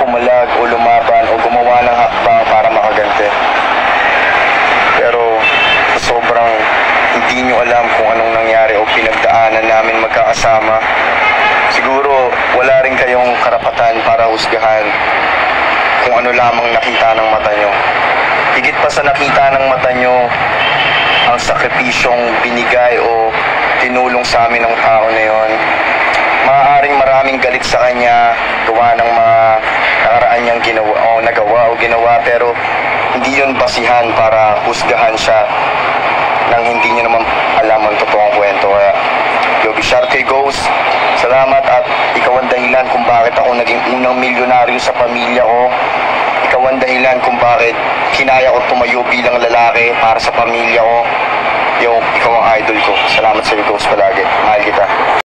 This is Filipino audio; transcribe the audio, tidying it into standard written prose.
pumalag o lumaban o gumawa ng hakbang para makaganti. Pero sobrang hindi nyo alam kung anong nangyari o pinagdaanan namin magkakasama, siguro wala rin kayong karapatan para husgahan kung ano lamang nakita ng mata nyo. Higit pa sa nakita ng mata nyo, ang sakripisyong binigay o tinulong sa amin ng tao na yon. Maaaring maraming galit sa kanya, gawa ng mga nakaraan niyang ginawa, pero hindi yun basihan para husgahan siya nang hindi niya naman alam ang totoong kwento. Kaya, Yogi Sharkey Ghost, salamat, at ikaw ang dahilan kung bakit ako naging unang milyonaryo sa pamilya ko. Ikaw ang dahilan kung bakit kinaya ko tumayo bilang lalaki para sa pamilya ko. Ikaw ang idol ko. Salamat sa iyo, Ghost, palagi. Mahal kita.